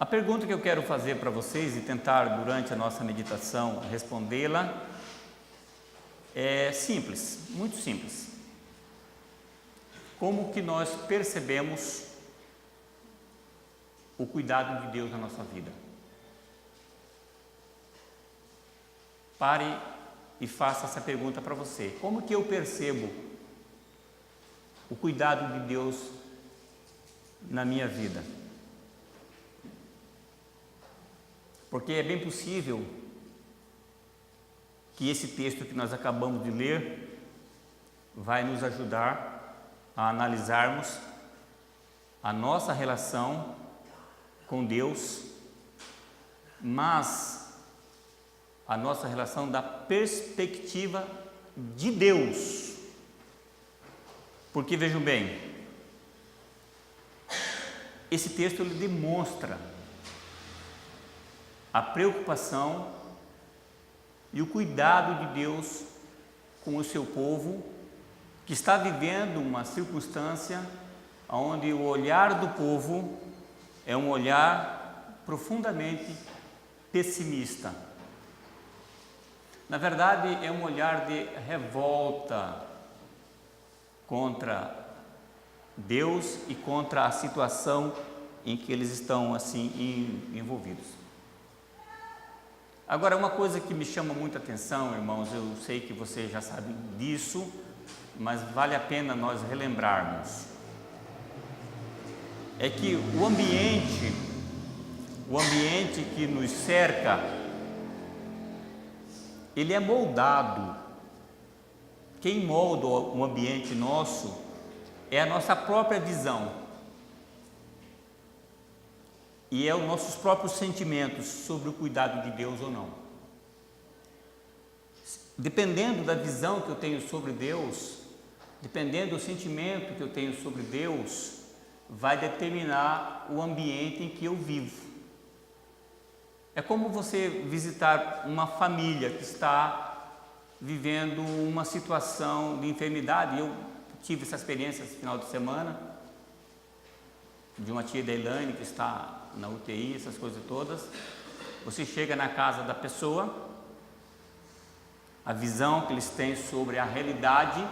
A pergunta que eu quero fazer para vocês e tentar durante a nossa meditação respondê-la é simples, muito simples. Como que nós percebemos o cuidado de Deus na nossa vida? Pare e faça essa pergunta para você. Como que eu percebo o cuidado de Deus na minha vida? Porque é bem possível que esse texto que nós acabamos de ler vai nos ajudar a analisarmos a nossa relação com Deus, mas a nossa relação da perspectiva de Deus. Porque vejam bem, esse texto ele demonstra a preocupação e o cuidado de Deus com o seu povo, que está vivendo uma circunstância onde o olhar do povo é um olhar profundamente pessimista. Na verdade, é um olhar de revolta contra Deus e contra a situação em que eles estão assim envolvidos. Agora, uma coisa que me chama muita atenção, irmãos, eu sei que vocês já sabem disso, mas vale a pena nós relembrarmos. É que o ambiente que nos cerca, ele é moldado. Quem molda o ambiente nosso é a nossa própria visão. E é os nossos próprios sentimentos sobre o cuidado de Deus ou não. Dependendo da visão que eu tenho sobre Deus, dependendo do sentimento que eu tenho sobre Deus, vai determinar o ambiente em que eu vivo. É como você visitar uma família que está vivendo uma situação de enfermidade. Eu tive essa experiência esse final de semana, de uma tia da Elaine que está na UTI, essas coisas todas. Você chega na casa da pessoa, a visão que eles têm sobre a realidade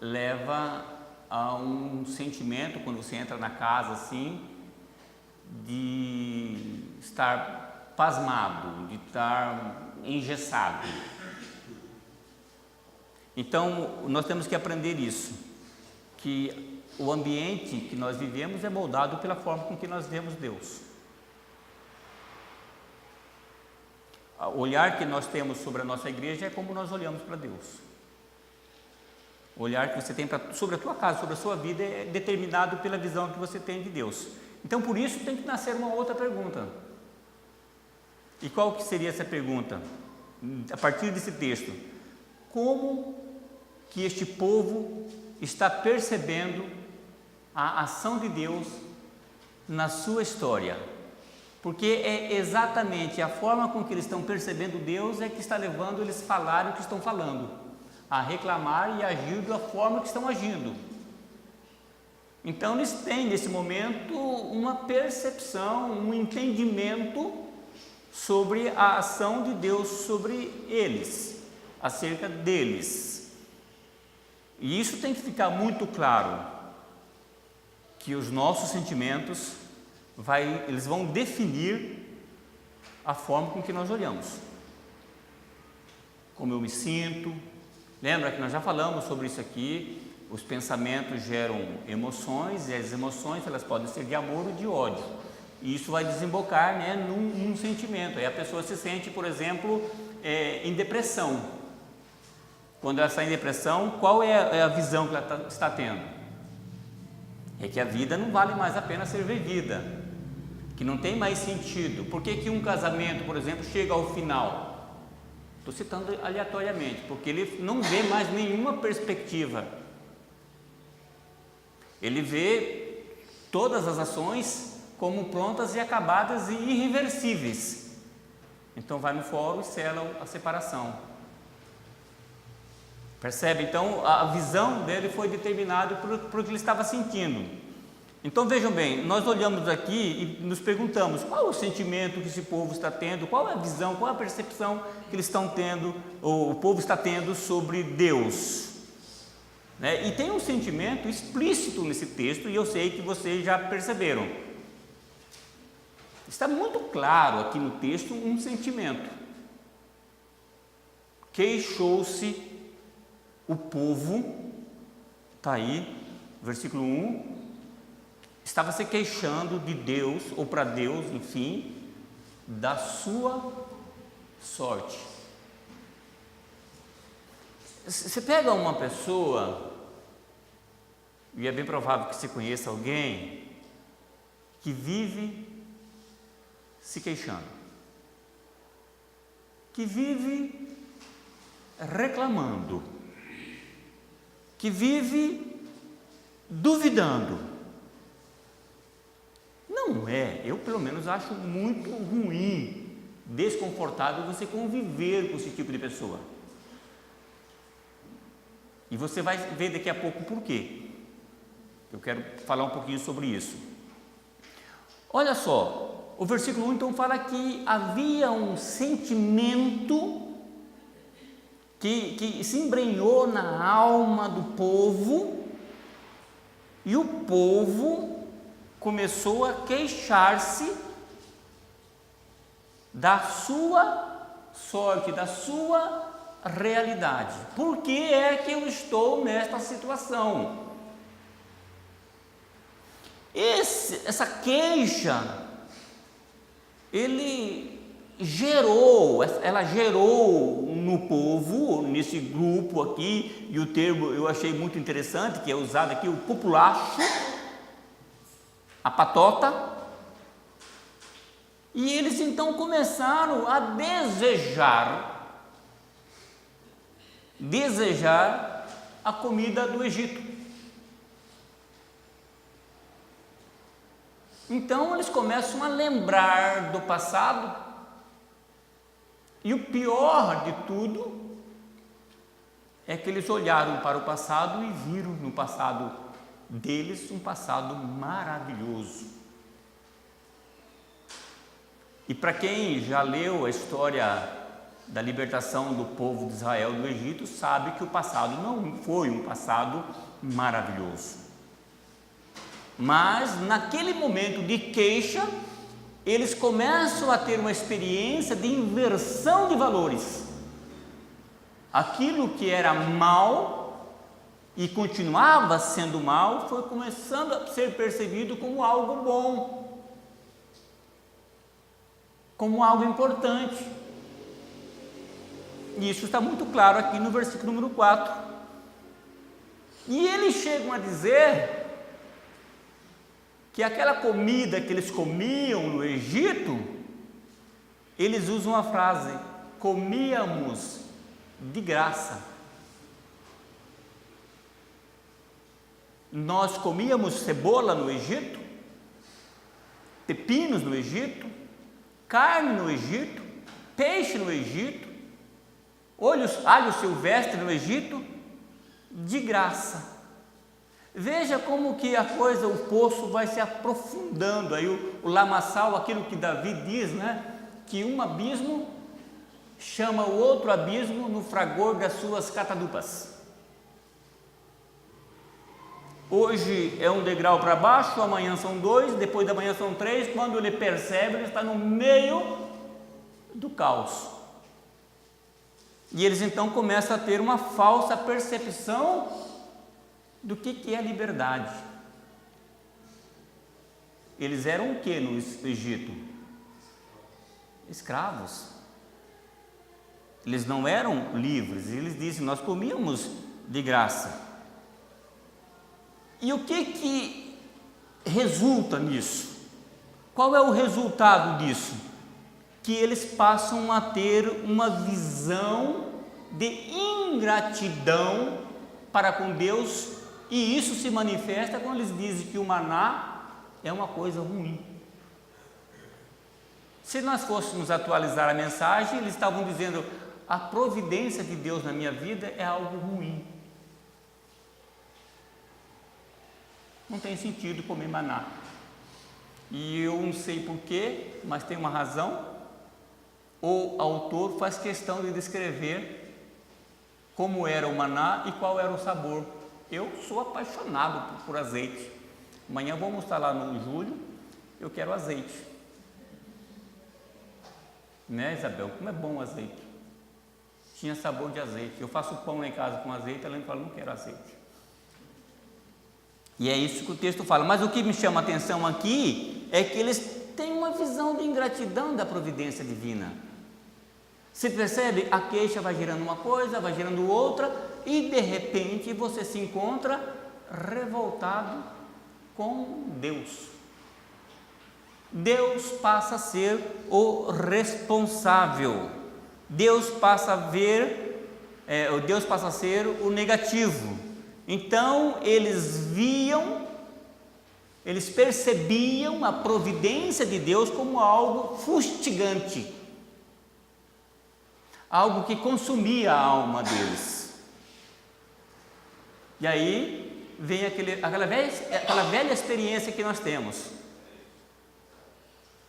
leva a um sentimento, quando você entra na casa assim, de estar pasmado, de estar engessado. Então, nós temos que aprender isso, que o ambiente que nós vivemos é moldado pela forma com que nós vemos Deus. O olhar que nós temos sobre a nossa igreja é como nós olhamos para Deus. O olhar que você tem sobre a tua casa, sobre a sua vida, é determinado pela visão que você tem de Deus. Então, por isso, tem que nascer uma outra pergunta. E qual que seria essa pergunta? A partir desse texto, como que este povo está percebendo a ação de Deus na sua história? Porque é exatamente a forma com que eles estão percebendo Deus é que está levando eles a falarem o que estão falando, a reclamar e agir da forma que estão agindo. Então eles têm nesse momento uma percepção, um entendimento sobre a ação de Deus sobre eles, acerca deles. E isso tem que ficar muito claro, que os nossos sentimentos eles vão definir a forma com que nós olhamos. Como eu me sinto. Lembra que nós já falamos sobre isso aqui? Os pensamentos geram emoções, e as emoções elas podem ser de amor ou de ódio. E isso vai desembocar, num sentimento. Aí a pessoa se sente, por exemplo, em depressão. Quando ela está em depressão, qual é a visão que ela está tendo? É que a vida não vale mais a pena ser vivida, que não tem mais sentido. Por que um casamento, por exemplo, chega ao final? Estou citando aleatoriamente, porque ele não vê mais nenhuma perspectiva. Ele vê todas as ações como prontas e acabadas e irreversíveis. Então vai no fórum e sela a separação. Percebe? Então a visão dele foi determinada por que ele estava sentindo. Então vejam bem, nós olhamos aqui e nos perguntamos qual é o sentimento que esse povo está tendo, qual é a visão, qual é a percepção que eles estão tendo, ou o povo está tendo sobre Deus. Né? E tem um sentimento explícito nesse texto, e eu sei que vocês já perceberam. Está muito claro aqui no texto um sentimento. Queixou-se o povo, está aí, versículo 1, estava se queixando de Deus, ou para Deus, enfim, da sua sorte. Você pega uma pessoa, e é bem provável que você conheça alguém, que vive se queixando, que vive reclamando, que vive duvidando. Não é, eu pelo menos acho muito ruim, desconfortável você conviver com esse tipo de pessoa. E você vai ver daqui a pouco por quê. Eu quero falar um pouquinho sobre isso. Olha só, o versículo 1 então fala que havia um sentimento que se embrenhou na alma do povo, e o povo começou a queixar-se da sua sorte, da sua realidade. Por que é que eu estou nesta situação? Essa queixa, ela gerou no povo, nesse grupo aqui, e o termo eu achei muito interessante, que é usado aqui, o populacho, a patota, e eles então começaram a desejar a comida do Egito. Então eles começam a lembrar do passado, e o pior de tudo é que eles olharam para o passado e viram no passado deles um passado maravilhoso. E para quem já leu a história da libertação do povo de Israel do Egito, sabe que o passado não foi um passado maravilhoso. Mas naquele momento de queixa, eles começam a ter uma experiência de inversão de valores. Aquilo que era mal e continuava sendo mal, foi começando a ser percebido como algo bom, como algo importante. E isso está muito claro aqui no versículo número 4. E eles chegam a dizer que aquela comida que eles comiam no Egito, eles usam a frase: comíamos de graça. Nós comíamos cebola no Egito, pepinos no Egito, carne no Egito, peixe no Egito, alho silvestre no Egito, de graça. Veja como que a coisa, o poço vai se aprofundando. Aí o lamaçal, aquilo que Davi diz, né? Que um abismo chama o outro abismo no fragor das suas catadupas. Hoje é um degrau para baixo, amanhã são 2, depois da manhã são 3, quando ele percebe, ele está no meio do caos. E eles então começam a ter uma falsa percepção do que é a liberdade. Eles eram o que no Egito? Escravos. Eles não eram livres, eles dizem: nós comíamos de graça. E o que resulta nisso? Qual é o resultado disso? Que eles passam a ter uma visão de ingratidão para com Deus, e isso se manifesta quando eles dizem que o maná é uma coisa ruim. Se nós fôssemos atualizar a mensagem, eles estavam dizendo: a providência de Deus na minha vida é algo ruim. Não tem sentido comer maná. E eu não sei porquê, mas tem uma razão. O autor faz questão de descrever como era o maná e qual era o sabor. Eu sou apaixonado por azeite. Amanhã vou mostrar lá no Júlio, eu quero azeite. Né, Isabel? Como é bom o azeite. Tinha sabor de azeite. Eu faço pão lá em casa com azeite, ela me fala, não quero azeite. E é isso que o texto fala. Mas o que me chama a atenção aqui é que eles têm uma visão de ingratidão da providência divina. Você percebe? A queixa vai gerando uma coisa, vai gerando outra, e de repente você se encontra revoltado com Deus. Deus passa a ser o responsável. Deus passa a ser o negativo. Então eles percebiam a providência de Deus como algo fustigante, algo que consumia a alma deles. E aí vem aquela velha experiência que nós temos.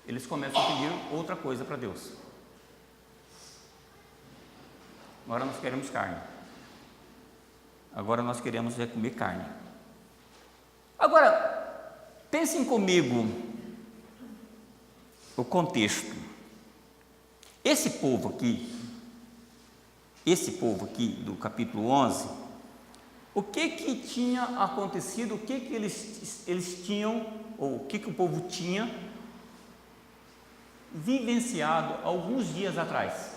Eles começam a pedir outra coisa para Deus. Agora nós queremos carne. Agora nós queremos comer carne. Agora, pensem comigo o contexto. Esse povo aqui do capítulo 11, o que tinha acontecido, o que eles tinham, ou o que o povo tinha vivenciado alguns dias atrás?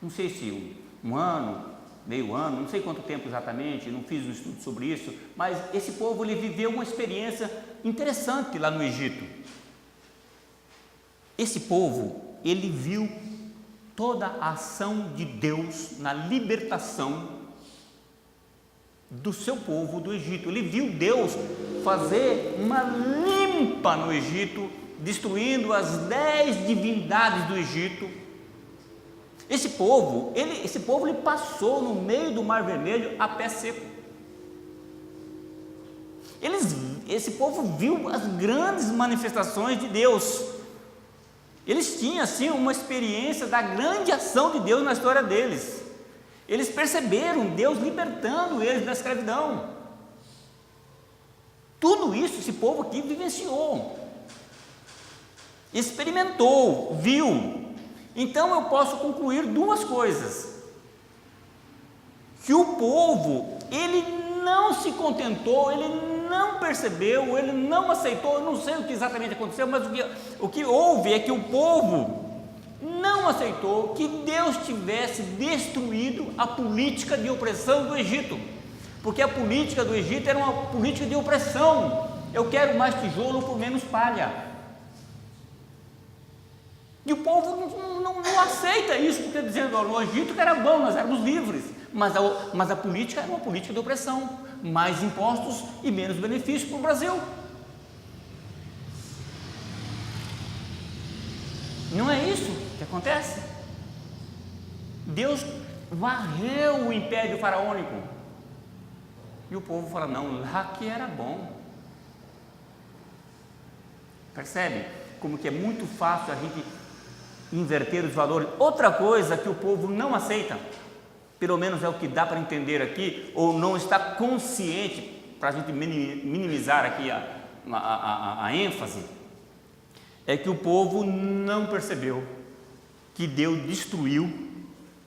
Não sei se um ano, meio ano, não sei quanto tempo exatamente, não fiz um estudo sobre isso, mas esse povo ele viveu uma experiência interessante lá no Egito. Esse povo, ele viu toda a ação de Deus na libertação do seu povo do Egito. Ele viu Deus fazer uma limpa no Egito, destruindo as 10 divindades do Egito. Esse povo ele passou no meio do Mar Vermelho a pé seco. Esse povo viu as grandes manifestações de Deus. Eles tinham assim uma experiência da grande ação de Deus na história deles. Eles perceberam Deus libertando eles da escravidão. Tudo isso esse povo aqui vivenciou, experimentou, viu. Então eu posso concluir duas coisas: que o povo, ele não se contentou, ele não percebeu, ele não aceitou. Eu não sei o que exatamente aconteceu, mas o que houve é que o povo não aceitou que Deus tivesse destruído a política de opressão do Egito, porque a política do Egito era uma política de opressão. Eu quero mais tijolo por menos palha. E o povo não aceita isso, porque dizendo, no Egito que era bom, nós éramos livres, mas a política era uma política de opressão, mais impostos e menos benefícios para o Brasil. Não é isso que acontece? Deus varreu o império faraônico e o povo fala, não, lá que era bom. Percebe como que é muito fácil a gente inverter os valores? Outra coisa que o povo não aceita, pelo menos é o que dá para entender aqui, ou não está consciente, para a gente minimizar aqui a ênfase, é que o povo não percebeu que Deus destruiu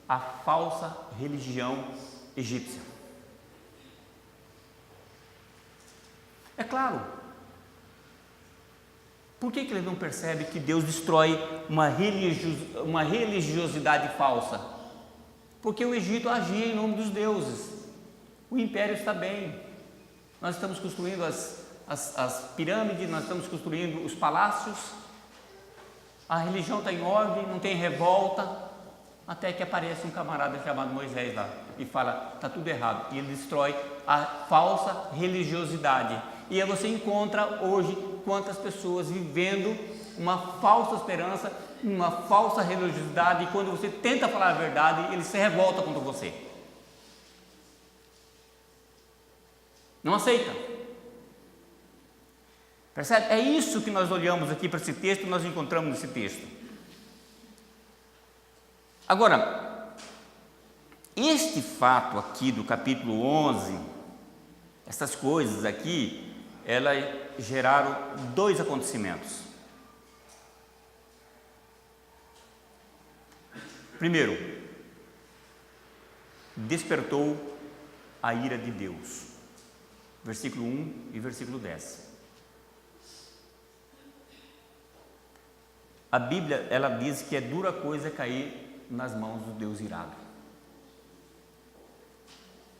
a falsa religião egípcia. É claro. Por que ele não percebe que Deus destrói uma religiosidade falsa? Porque o Egito agia em nome dos deuses. O império está bem. Nós estamos construindo as pirâmides, nós estamos construindo os palácios. A religião está em ordem, não tem revolta. Até que aparece um camarada chamado Moisés lá e fala, está tudo errado. E ele destrói a falsa religiosidade. E aí você encontra hoje quantas pessoas vivendo uma falsa esperança, uma falsa religiosidade, e quando você tenta falar a verdade, ele se revolta contra você. Não aceita. Percebe? É isso que nós olhamos aqui para esse texto, nós encontramos nesse texto. Agora, este fato aqui do capítulo 11, essas coisas aqui, elas geraram dois acontecimentos. Primeiro, despertou a ira de Deus. Versículo 1 e versículo 10. A Bíblia, ela diz que é dura coisa cair nas mãos do Deus irado.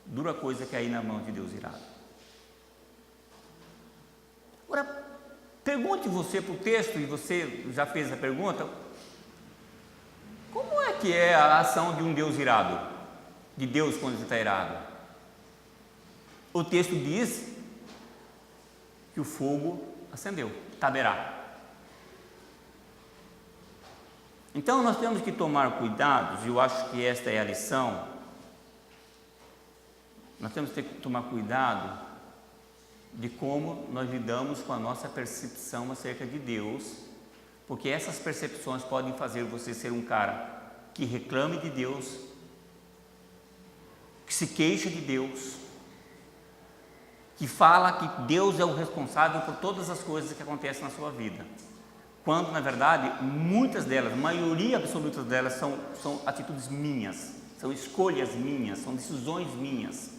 Dura coisa cair na mão de Deus irado. Agora, pergunte você para o texto, e você já fez a pergunta, como é que é a ação de um Deus irado? De Deus quando ele está irado? O texto diz que o fogo acendeu, taberá. Então nós temos que tomar cuidados, e eu acho que esta é a lição. Nós temos que tomar cuidado de como nós lidamos com a nossa percepção acerca de Deus, porque essas percepções podem fazer você ser um cara que reclame de Deus, que se queixa de Deus, que fala que Deus é o responsável por todas as coisas que acontecem na sua vida, quando na verdade muitas delas, a maioria absoluta delas são atitudes minhas, são escolhas minhas, são decisões minhas,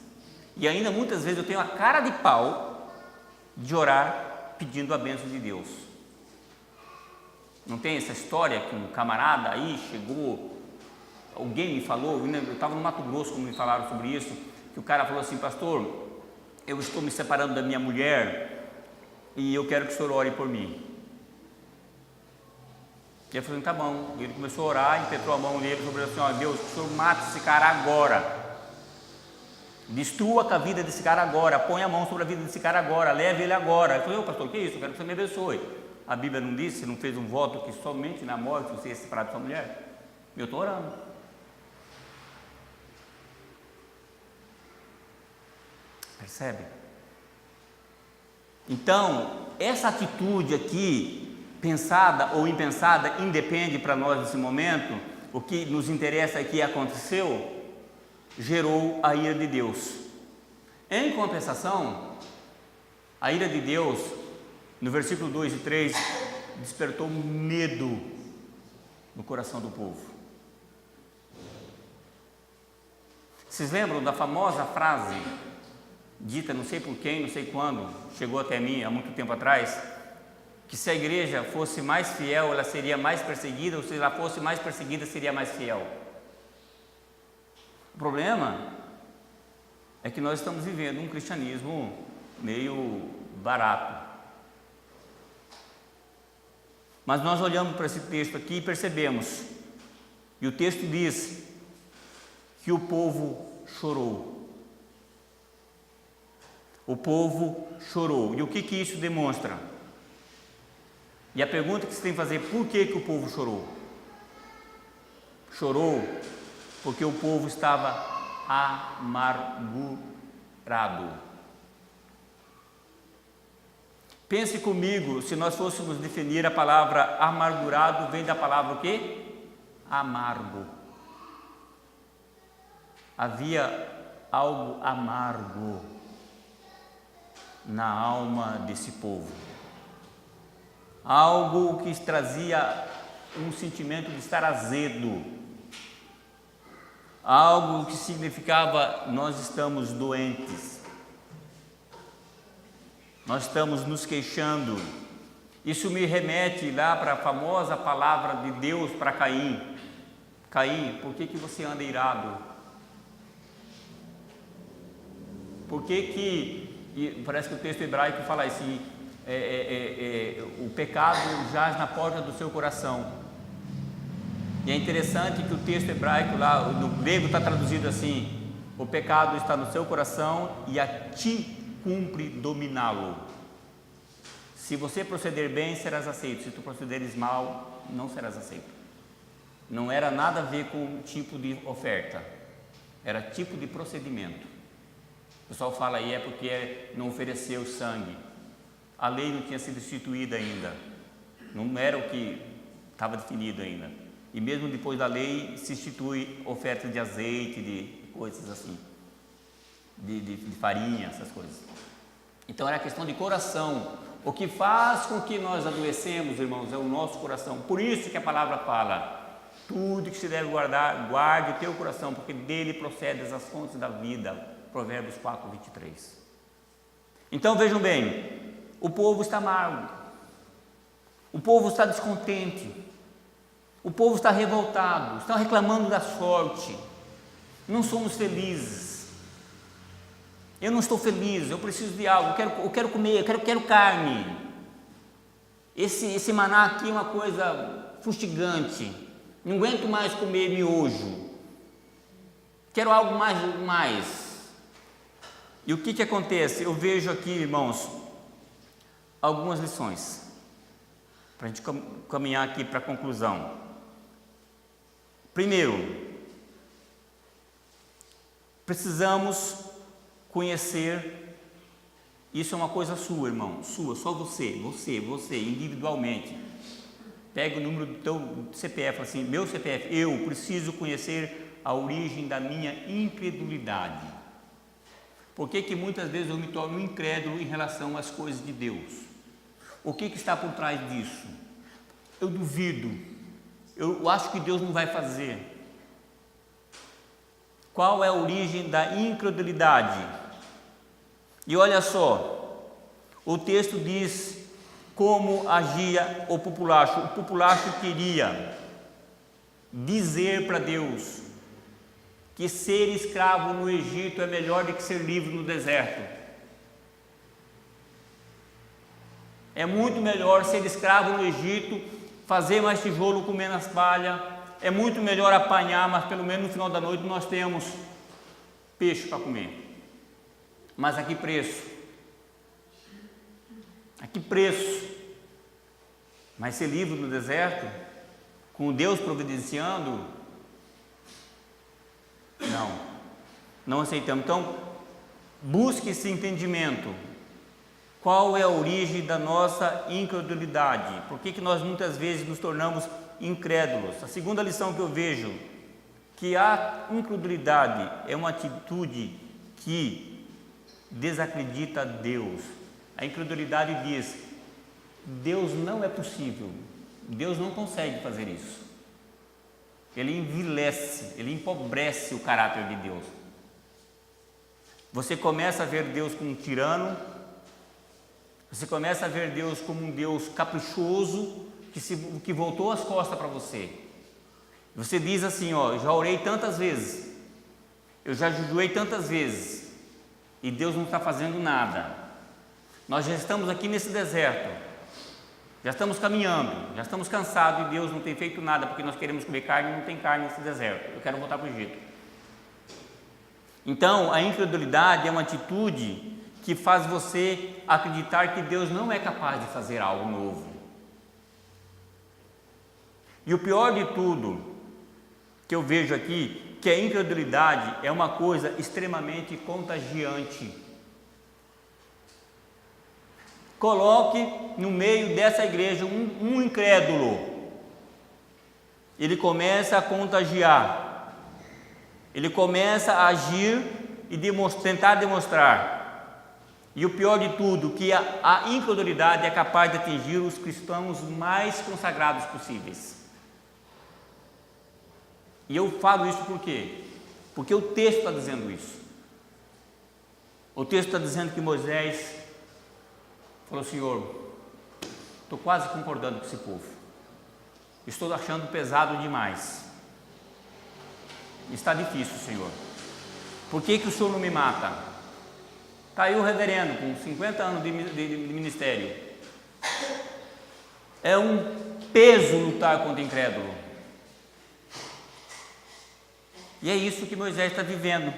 e ainda muitas vezes eu tenho a cara de pau de orar pedindo a bênção de Deus. Não tem essa história que um camarada aí chegou, alguém me falou, eu estava no Mato Grosso quando me falaram sobre isso, que o cara falou assim: pastor, eu estou me separando da minha mulher e eu quero que o senhor ore por mim. E ele falou: tá bom. E ele começou a orar, impetrou a mão nele, sobre assim: ó, Deus, que o senhor mate esse cara agora, destrua com a vida desse cara agora, põe a mão sobre a vida desse cara agora, leve ele agora. Ele falou: pastor, que isso? Eu quero que você me abençoe. A Bíblia não disse, você não fez um voto que somente na morte você ia separar da sua mulher? Eu estou orando. Percebe? Então, essa atitude aqui, pensada ou impensada, independe para nós nesse momento. O que nos interessa é que aconteceu, gerou a ira de Deus. Em compensação, a ira de Deus, no versículo 2 e 3, despertou medo no coração do povo. Vocês lembram da famosa frase dita, não sei por quem, não sei quando, chegou até mim há muito tempo atrás, que se a igreja fosse mais fiel, ela seria mais perseguida, ou se ela fosse mais perseguida, seria mais fiel. O problema é que nós estamos vivendo um cristianismo meio barato. Mas nós olhamos para esse texto aqui e percebemos, e o texto diz que o povo chorou. O povo chorou. E o que isso demonstra? E a pergunta que você tem que fazer: por que o povo chorou? Chorou porque o povo estava amargurado. Pense comigo, se nós fôssemos definir a palavra amargurado, vem da palavra o quê? Amargo. Havia algo amargo na alma desse povo, algo que trazia um sentimento de estar azedo, algo que significava: nós estamos doentes, nós estamos nos queixando. Isso me remete lá para a famosa palavra de Deus para Caim: Caim, por que você anda irado? Por que e parece que o texto hebraico fala assim, o pecado jaz na porta do seu coração. E é interessante que o texto hebraico lá, no grego está traduzido assim: o pecado está no seu coração e a ti cumpre dominá-lo. Se você proceder bem, serás aceito. Se tu procederes mal, não serás aceito. Não era nada a ver com tipo de oferta, era tipo de procedimento. O pessoal fala aí é porque não ofereceu sangue. A lei não tinha sido instituída ainda. Não era o que estava definido ainda. E mesmo depois da lei se institui oferta de azeite, de coisas assim, de farinha, essas coisas. Então era questão de coração. O que faz com que nós adoecemos, irmãos, é o nosso coração. Por isso que a palavra fala: tudo que se deve guardar, guarde o teu coração, porque dele procedem as fontes da vida. Provérbios 4, 23. Então vejam bem, o povo está amargo, o povo está descontente, o povo está revoltado, está reclamando da sorte, não somos felizes. Eu não estou feliz, eu preciso de algo, eu quero comer, eu quero carne. Esse maná aqui é uma coisa fustigante, não aguento mais comer miojo, quero algo mais. E o que acontece? Eu vejo aqui, irmãos, algumas lições, para a gente caminhar aqui para a conclusão. Primeiro, precisamos conhecer, isso é uma coisa sua, irmão, sua, só você, individualmente. Pega o número do teu CPF, assim, meu CPF, eu preciso conhecer a origem da minha incredulidade. Por que muitas vezes eu me torno incrédulo em relação às coisas de Deus? O que está por trás disso? Eu duvido, eu acho que Deus não vai fazer. Qual é a origem da incredulidade? E olha só, o texto diz como agia o populacho. O populacho queria dizer para Deus que ser escravo no Egito é melhor do que ser livre no deserto. É muito melhor ser escravo no Egito, fazer mais tijolo, comer nas palhas. É muito melhor apanhar, mas pelo menos no final da noite nós temos peixe para comer. Mas a que preço? A que preço? Mas ser livre no deserto, com Deus providenciando? Não aceitamos. Então, busque esse entendimento. Qual é a origem da nossa incredulidade? Por que nós muitas vezes nos tornamos incrédulos? A segunda lição que eu vejo, que a incredulidade é uma atitude que desacredita Deus. A incredulidade diz: Deus não é possível, Deus não consegue fazer isso. Ele envilece, ele empobrece o caráter de Deus. Você começa a ver Deus como um tirano, você começa a ver Deus como um Deus caprichoso, que voltou as costas para você. Você diz assim, já orei tantas vezes, eu já jejuei tantas vezes, e Deus não está fazendo nada. Nós já estamos aqui nesse deserto, já estamos caminhando, já estamos cansados e Deus não tem feito nada, porque nós queremos comer carne e não tem carne nesse deserto. Eu quero voltar para o Egito. Então, a incredulidade é uma atitude que faz você acreditar que Deus não é capaz de fazer algo novo. E o pior de tudo que eu vejo aqui, que a incredulidade é uma coisa extremamente contagiante. Coloque no meio dessa igreja um incrédulo, ele começa a contagiar, ele começa a agir e tentar demonstrar. E o pior de tudo, que a incredulidade é capaz de atingir os cristãos mais consagrados possíveis. E eu falo isso por quê? Porque o texto está dizendo isso. O texto está dizendo que Moisés falou: Senhor, estou quase concordando com esse povo, estou achando pesado demais, está difícil, Senhor, por que o Senhor não me mata? Está aí o reverendo com 50 anos de ministério, é um peso lutar contra o incrédulo, e é isso que Moisés está vivendo.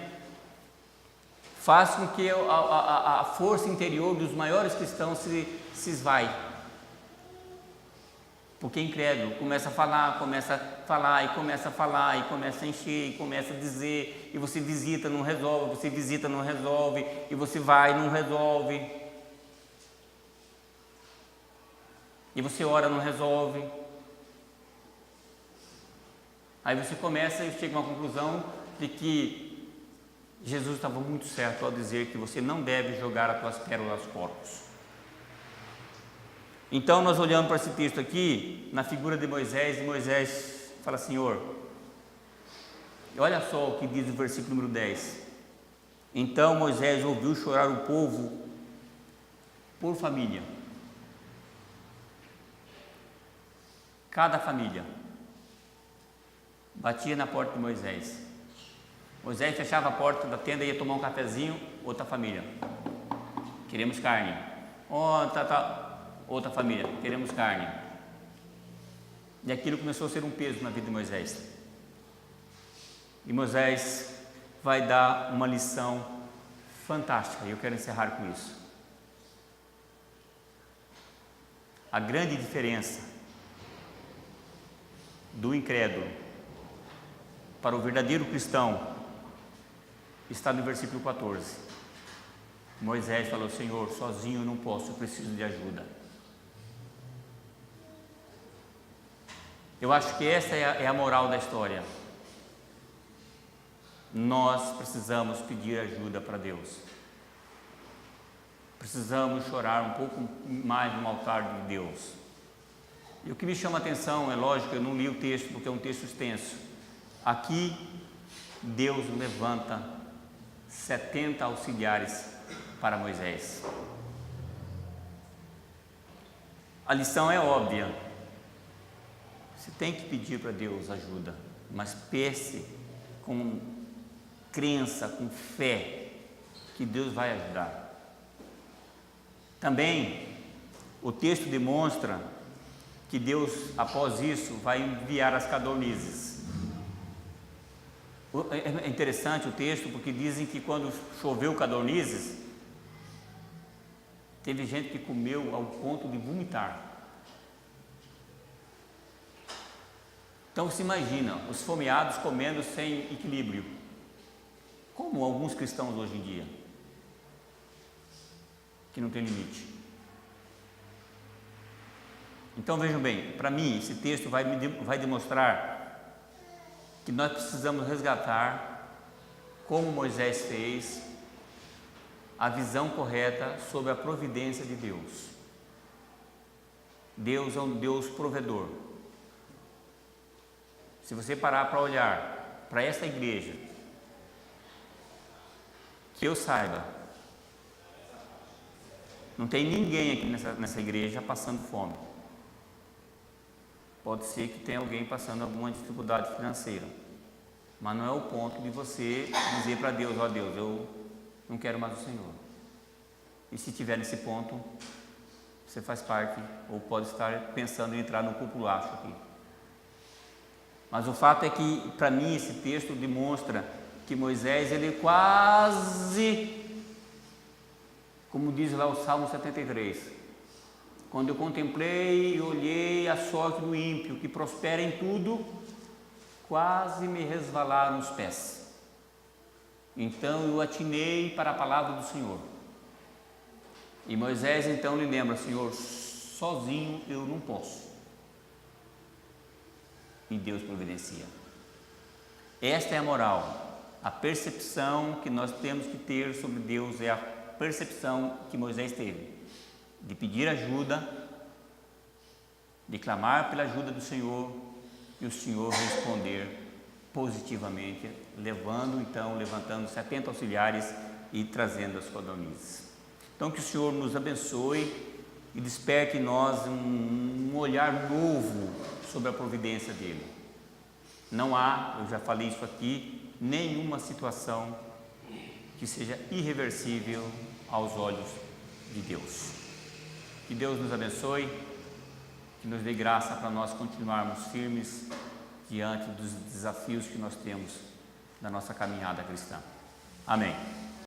Faz com que a força interior dos maiores cristãos se esvai. Porque incrédulo começa a falar, e começa a falar, e começa a encher, e começa a dizer, e você visita, não resolve, você visita, não resolve, e você vai, não resolve, e você ora, não resolve. Aí você começa e chega a uma conclusão de que Jesus estava muito certo ao dizer que você não deve jogar as tuas pérolas aos porcos. Então nós olhamos para esse texto aqui, na figura de Moisés, e Moisés fala: Senhor, olha só o que diz o versículo número 10. Então Moisés ouviu chorar o povo por família. Cada família batia na porta de Moisés. Moisés fechava a porta da tenda e ia tomar um cafezinho. Outra família: queremos carne. Outra família: queremos carne. E aquilo começou a ser um peso na vida de Moisés. E Moisés vai dar uma lição fantástica, e eu quero encerrar com isso. A grande diferença do incrédulo para o verdadeiro cristão está no versículo 14. Moisés falou: Senhor, sozinho eu não posso, eu preciso de ajuda. Eu acho que essa é a moral da história. Nós precisamos pedir ajuda para Deus. Precisamos chorar um pouco mais no altar de Deus. E o que me chama a atenção, é lógico, eu não li o texto porque é um texto extenso. Aqui, Deus levanta 70 auxiliares para Moisés. A lição é óbvia. Você tem que pedir para Deus ajuda, mas pense com crença, com fé, que Deus vai ajudar. Também, o texto demonstra que Deus, após isso, vai enviar as codornizes. É interessante o texto, porque dizem que quando choveu codornizes, teve gente que comeu ao ponto de vomitar. Então se imagina, os fomeados comendo sem equilíbrio, como alguns cristãos hoje em dia, que não tem limite. Então vejam bem, para mim esse texto vai demonstrar que nós precisamos resgatar, como Moisés fez, a visão correta sobre a providência de Deus. Deus é um Deus provedor. Se você parar para olhar para esta igreja, que eu saiba, não tem ninguém aqui nessa igreja passando fome. Pode ser que tenha alguém passando alguma dificuldade financeira, mas não é o ponto de você dizer para Deus: ó Deus, eu não quero mais o Senhor. E se tiver nesse ponto, você faz parte, ou pode estar pensando em entrar no populacho aqui. Mas o fato é que, para mim, esse texto demonstra que Moisés, ele quase, como diz lá o Salmo 73, quando eu contemplei e olhei a sorte do ímpio, que prospera em tudo, quase me resvalaram os pés. Então eu atinei para a palavra do Senhor. E Moisés então lhe lembra: Senhor, sozinho eu não posso. E Deus providencia. Esta é a moral. A percepção que nós temos que ter sobre Deus é a percepção que Moisés teve, de pedir ajuda, de clamar pela ajuda do Senhor, e o Senhor responder positivamente, levantando 70 auxiliares e trazendo as codornizes. Então que o Senhor nos abençoe e desperte em nós um olhar novo sobre a providência dele. Não há, eu já falei isso aqui, nenhuma situação que seja irreversível aos olhos de Deus. Que Deus nos abençoe, que nos dê graça para nós continuarmos firmes diante dos desafios que nós temos na nossa caminhada cristã. Amém.